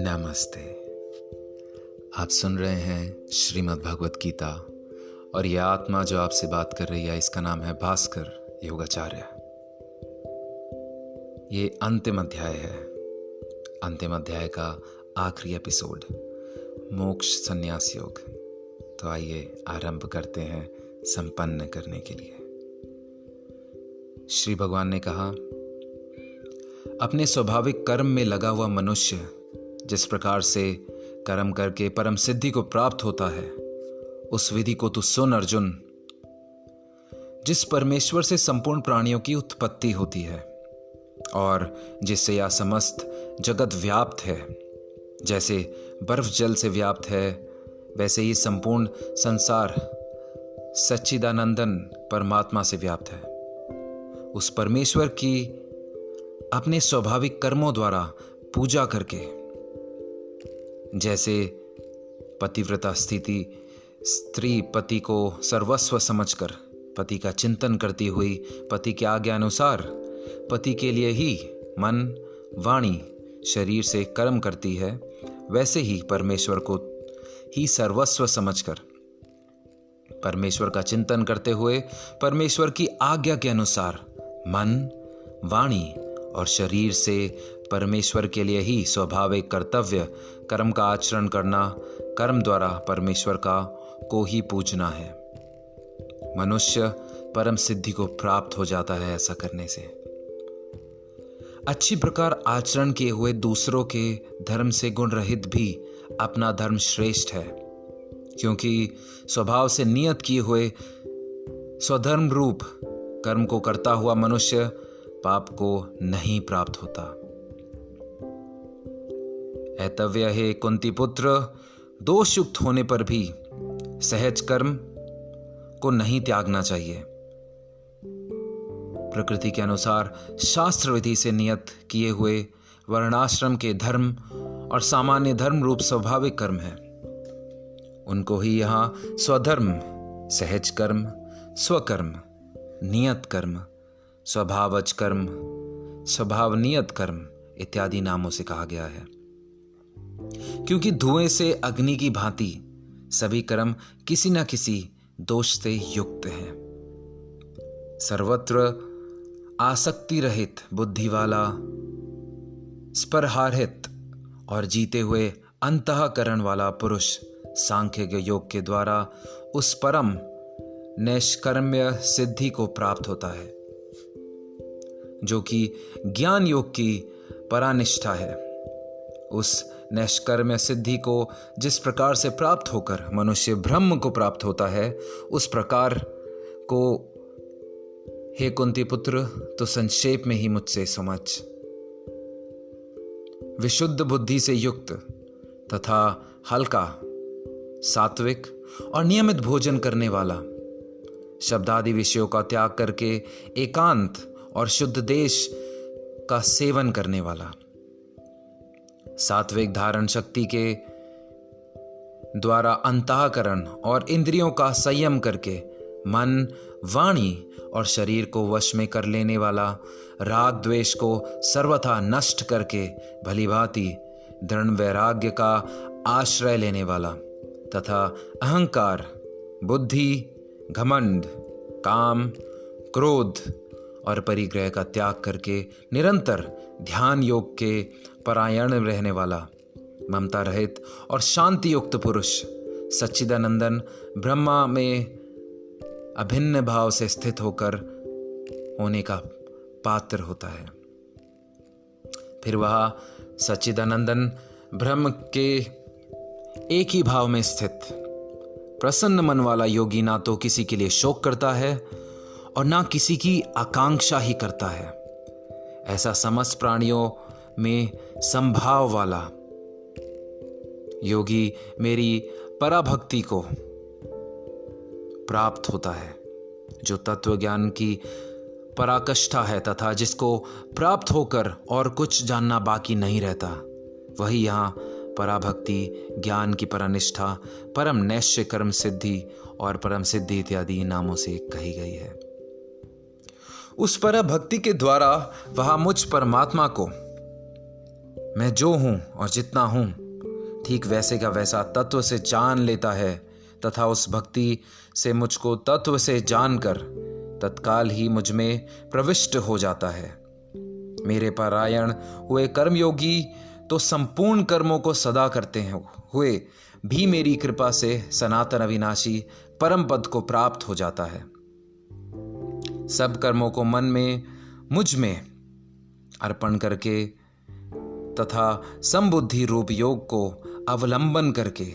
नमस्ते। आप सुन रहे हैं श्रीमद् भगवत गीता और यह आत्मा जो आपसे बात कर रही है इसका नाम है भास्कर योगाचार्य। ये अंतिम अध्याय है, अंतिम अध्याय का आखिरी एपिसोड, मोक्ष संन्यास योग। तो आइए आरंभ करते हैं संपन्न करने के लिए। श्री भगवान ने कहा, अपने स्वाभाविक कर्म में लगा हुआ मनुष्य जिस प्रकार से कर्म करके परम सिद्धि को प्राप्त होता है, उस विधि को तू सुन अर्जुन। जिस परमेश्वर से संपूर्ण प्राणियों की उत्पत्ति होती है और जिससे यह समस्त जगत व्याप्त है, जैसे बर्फ जल से व्याप्त है वैसे ही संपूर्ण संसार सच्चिदानंदन परमात्मा से व्याप्त है। उस परमेश्वर की अपने स्वाभाविक कर्मों द्वारा पूजा करके, जैसे पतिव्रता स्थिति स्त्री पति को सर्वस्व समझकर पति का चिंतन करती हुई पति की आज्ञा अनुसार पति के लिए ही मन वाणी शरीर से कर्म करती है, वैसे ही परमेश्वर को ही सर्वस्व समझकर परमेश्वर का चिंतन करते हुए परमेश्वर की आज्ञा के अनुसार मन वाणी और शरीर से परमेश्वर के लिए ही स्वाभाविक कर्तव्य कर्म का आचरण करना, कर्म द्वारा परमेश्वर को ही पूजना है। मनुष्य परम सिद्धि को प्राप्त हो जाता है ऐसा करने से। अच्छी प्रकार आचरण किए हुए दूसरों के धर्म से गुण रहित भी अपना धर्म श्रेष्ठ है, क्योंकि स्वभाव से नियत किए हुए स्वधर्म रूप कर्म को करता हुआ मनुष्य पाप को नहीं प्राप्त होता। ऐतव्य हे कुंती पुत्र, दोष युक्त होने पर भी सहज कर्म को नहीं त्यागना चाहिए। प्रकृति के अनुसार शास्त्र विधि से नियत किए हुए वर्णाश्रम के धर्म और सामान्य धर्म रूप स्वाभाविक कर्म है, उनको ही यहाँ स्वधर्म, सहज कर्म, स्वकर्म, नियत कर्म, स्वभावज कर्म, स्वभाव नियत कर्म इत्यादि नामों से कहा गया है। क्योंकि धुएं से अग्नि की भांति सभी कर्म किसी न किसी दोष से युक्त हैं। सर्वत्र आसक्ति रहित बुद्धि वाला, स्पृहारहित और जीते हुए अंतःकरण वाला पुरुष सांख्य के योग के द्वारा उस परम नैष्कर्म्य सिद्धि को प्राप्त होता है, जो कि ज्ञान योग की परानिष्ठा है। उस नैष्कर्म्य सिद्धि को जिस प्रकार से प्राप्त होकर मनुष्य ब्रह्म को प्राप्त होता है, उस प्रकार को हे कुंती पुत्र तो संक्षेप में ही मुझसे समझ। विशुद्ध बुद्धि से युक्त तथा हल्का, सात्विक और नियमित भोजन करने वाला, शब्दादि विषयों का त्याग करके एकांत और शुद्ध देश का सेवन करने वाला, सात्विक धारण शक्ति के द्वारा अंतःकरण और इंद्रियों का संयम करके मन, वाणी और शरीर को वश में कर लेने वाला, राग द्वेष को सर्वथा नष्ट करके भलीभांति दृढ़ वैराग्य का आश्रय लेने वाला तथा अहंकार, बुद्धि, घमंड, काम, क्रोध और परिग्रह का त्याग करके निरंतर ध्यान योग के परायण रहने वाला, ममता रहित और शांति युक्त पुरुष सच्चिदानंदन ब्रह्मा में अभिन्न भाव से स्थित होकर होने का पात्र होता है। फिर वह सच्चिदानंदन ब्रह्म के एक ही भाव में स्थित प्रसन्न मन वाला योगी ना तो किसी के लिए शोक करता है और ना किसी की आकांक्षा ही करता है। ऐसा समस्त प्राणियों में संभाव वाला योगी मेरी पराभक्ति को प्राप्त होता है, जो तत्व ज्ञान की पराकाष्ठा है तथा जिसको प्राप्त होकर और कुछ जानना बाकी नहीं रहता, वही यहाँ पराभक्ति, ज्ञान की परनिष्ठा, परम नैश्य कर्म सिद्धि और परम सिद्धि इत्यादि नामों से कही गई है। उस पर भक्ति के द्वारा वह मुझ परमात्मा को मैं जो हूँ और जितना हूँ ठीक वैसे का वैसा तत्व से जान लेता है तथा उस भक्ति से मुझको तत्व से जानकर तत्काल ही मुझ में प्रविष्ट हो जाता है। मेरे परायण हुए कर्मयोगी तो संपूर्ण कर्मों को सदा करते हुए भी मेरी कृपा से सनातन अविनाशी परम पद को प्राप्त हो जाता है। सब कर्मों को मन में मुझ में अर्पण करके तथा समबुद्धि रूप योग को अवलंबन करके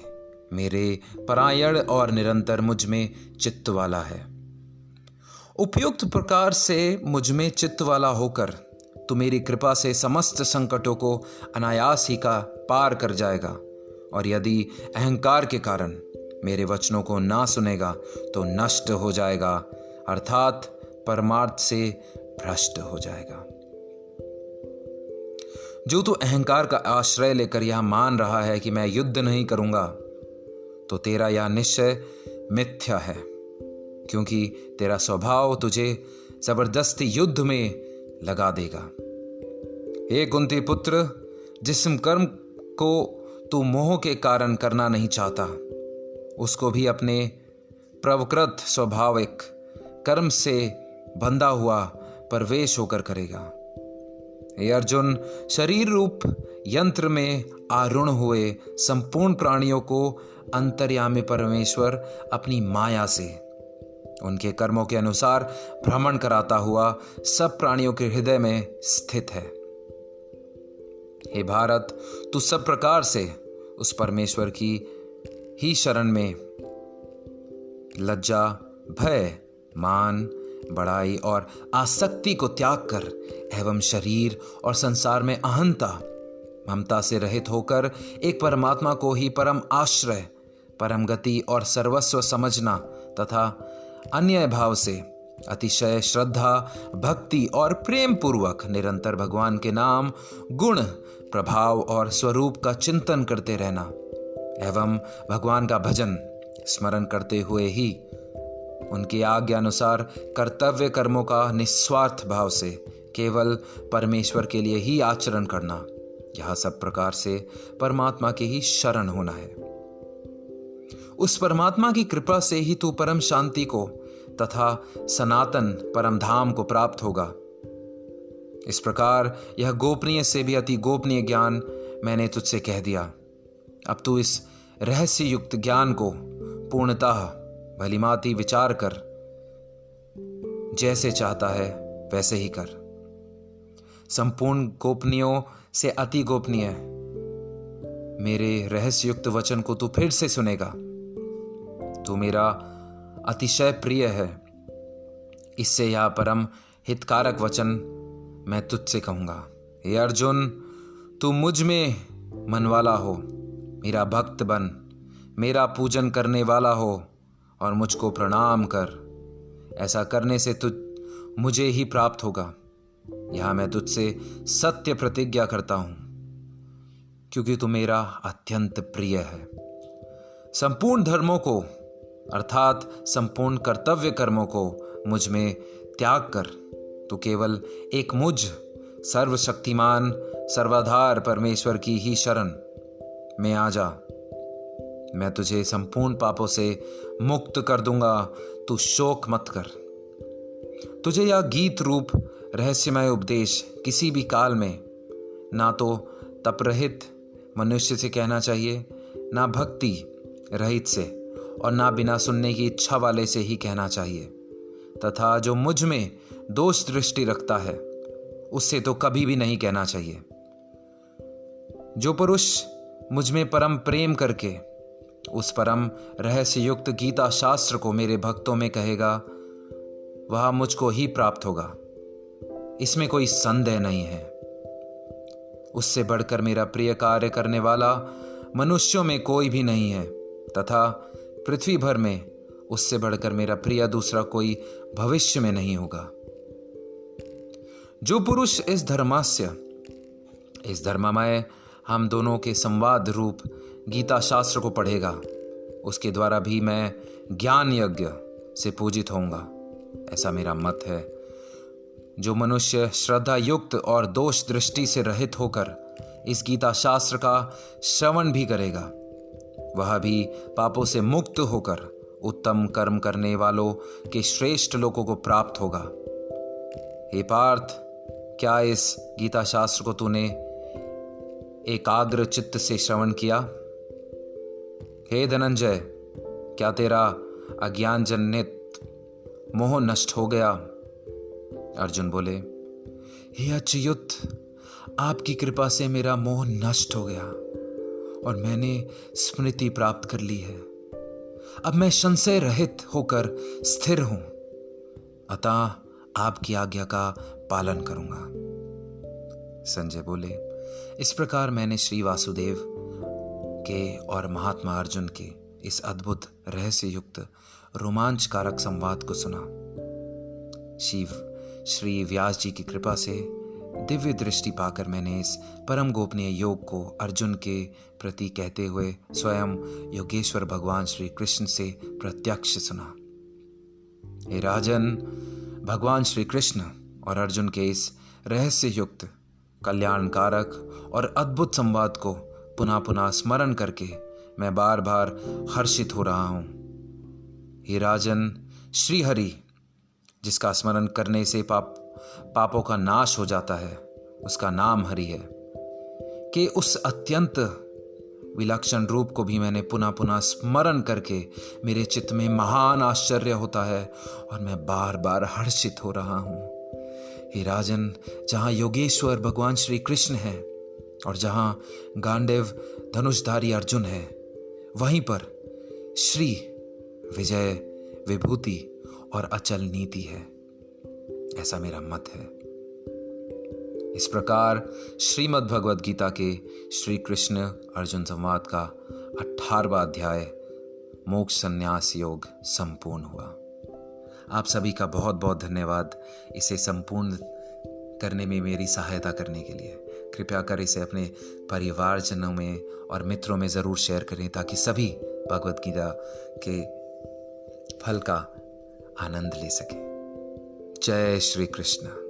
मेरे परायण और निरंतर मुझ में चित्त वाला है। उपयुक्त प्रकार से मुझ में चित्त वाला होकर तू मेरी कृपा से समस्त संकटों को अनायास ही का पार कर जाएगा, और यदि अहंकार के कारण मेरे वचनों को ना सुनेगा तो नष्ट हो जाएगा, अर्थात परमार्थ से भ्रष्ट हो जाएगा। जो तू अहंकार का आश्रय लेकर यह मान रहा है कि मैं युद्ध नहीं करूंगा, तो तेरा यह निश्चय मिथ्या है, क्योंकि तेरा स्वभाव तुझे जबरदस्ती युद्ध में लगा देगा। हे कुंती पुत्र, जिस कर्म को तू मोह के कारण करना नहीं चाहता, उसको भी अपने प्रवकृत स्वाभाविक कर्म से बंधा हुआ प्रवेश होकर करेगा। हे अर्जुन, शरीर रूप यंत्र में आरूढ़ हुए संपूर्ण प्राणियों को अंतर्यामी परमेश्वर अपनी माया से उनके कर्मों के अनुसार भ्रमण कराता हुआ सब प्राणियों के हृदय में स्थित है। हे भारत, तू सब प्रकार से उस परमेश्वर की ही शरण में लज्जा, भय, मान, बड़ाई और आसक्ति को त्याग कर एवं शरीर और संसार में अहंता, ममता से रहित होकर एक परमात्मा को ही परम आश्रय, परम गति और सर्वस्व समझना तथा अन्य भाव से अतिशय श्रद्धा, भक्ति और प्रेम पूर्वक निरंतर भगवान के नाम, गुण, प्रभाव और स्वरूप का चिंतन करते रहना एवं भगवान का भजन स्मरण करते हुए ही उनकी आज्ञा अनुसार कर्तव्य कर्मों का निस्वार्थ भाव से केवल परमेश्वर के लिए ही आचरण करना, यह सब प्रकार से परमात्मा की ही शरण होना है। उस परमात्मा की कृपा से ही तू परम शांति को तथा सनातन परम धाम को प्राप्त होगा। इस प्रकार यह गोपनीय से भी अति गोपनीय ज्ञान मैंने तुझसे कह दिया। अब तू इस रहस्य युक्त ज्ञान को पूर्णतः भलीमाती विचार कर जैसे चाहता है वैसे ही कर। संपूर्ण गोपनीयों से अति गोपनीय मेरे रहस्ययुक्त वचन को तू फिर से सुनेगा। तू मेरा अतिशय प्रिय है, इससे यह परम हितकारक वचन मैं तुझसे कहूंगा। हे अर्जुन, तू मुझ में मनवाला हो, मेरा भक्त बन, मेरा पूजन करने वाला हो और मुझको प्रणाम कर। ऐसा करने से तुझ मुझे ही प्राप्त होगा, यह मैं तुझसे सत्य प्रतिज्ञा करता हूं, क्योंकि तू मेरा अत्यंत प्रिय है। संपूर्ण धर्मों को अर्थात संपूर्ण कर्तव्य कर्मों को मुझ में त्याग कर तू केवल एक मुझ सर्वशक्तिमान सर्वाधार परमेश्वर की ही शरण में आ जा। मैं तुझे संपूर्ण पापों से मुक्त कर दूंगा, तू शोक मत कर। तुझे यह गीत रूप रहस्यमय उपदेश किसी भी काल में ना तो तपरहित मनुष्य से कहना चाहिए, ना भक्ति रहित से और ना बिना सुनने की इच्छा वाले से ही कहना चाहिए, तथा जो मुझ में दोष दृष्टि रखता है उससे तो कभी भी नहीं कहना चाहिए। जो पुरुष मुझ में परम प्रेम करके उस परम रहस्य युक्त गीता शास्त्र को मेरे भक्तों में कहेगा, वह मुझको ही प्राप्त होगा, इसमें कोई संदेह नहीं है। उससे बढ़कर मेरा प्रिय कार्य करने वाला मनुष्यों में कोई भी नहीं है, तथा पृथ्वी भर में उससे बढ़कर मेरा प्रिय दूसरा कोई भविष्य में नहीं होगा। जो पुरुष इस धर्ममय हम दोनों के संवाद रूप गीता शास्त्र को पढ़ेगा, उसके द्वारा भी मैं ज्ञान यज्ञ से पूजित होऊंगा, ऐसा मेरा मत है। जो मनुष्य श्रद्धा युक्त और दोष दृष्टि से रहित होकर इस गीता शास्त्र का श्रवण भी करेगा, वह भी पापों से मुक्त होकर उत्तम कर्म करने वालों के श्रेष्ठ लोगों को प्राप्त होगा। हे पार्थ, क्या इस गीता शास्त्र को तूने एकाग्र चित्त से श्रवण किया? हे धनंजय, क्या तेरा अज्ञान जनित मोह नष्ट हो गया? अर्जुन बोले, हे अच्युत, आपकी कृपा से मेरा मोह नष्ट हो गया और मैंने स्मृति प्राप्त कर ली है। अब मैं संशय रहित होकर स्थिर हूं, अतः आपकी आज्ञा का पालन करूंगा। संजय बोले, इस प्रकार मैंने श्री वासुदेव के और महात्मा अर्जुन के इस अद्भुत रहस्य युक्त रोमांचकारक संवाद को सुना। शिव श्री व्यास जी की कृपा से दिव्य दृष्टि पाकर मैंने इस परम गोपनीय योग को अर्जुन के प्रति कहते हुए स्वयं योगेश्वर भगवान श्री कृष्ण से प्रत्यक्ष सुना। हे राजन, भगवान श्री कृष्ण और अर्जुन के इस रहस्य युक्त कल्याणकारक और अद्भुत संवाद को पुनः पुनः स्मरण करके मैं बार बार हर्षित हो रहा हूं। हे राजन, श्री हरि, जिसका स्मरण करने से पापों का नाश हो जाता है, उसका नाम हरि है, कि उस अत्यंत विलक्षण रूप को भी मैंने पुनः पुनः स्मरण करके मेरे चित्त में महान आश्चर्य होता है और मैं बार बार हर्षित हो रहा हूं। हे राजन, जहां योगेश्वर भगवान श्री कृष्ण है और जहां गांडीव धनुषधारी अर्जुन है, वहीं पर श्री विजय, विभूति और अचल नीति है, ऐसा मेरा मत है। इस प्रकार श्रीमद् भगवद गीता के श्री कृष्ण अर्जुन संवाद का 18वां अध्याय मोक्ष संन्यास योग संपूर्ण हुआ। आप सभी का बहुत बहुत धन्यवाद इसे संपूर्ण करने में मेरी सहायता करने के लिए। कृपया कर इसे अपने परिवारजनों में और मित्रों में ज़रूर शेयर करें ताकि सभी भगवद गीता के फल का आनंद ले सकें। जय श्री कृष्ण।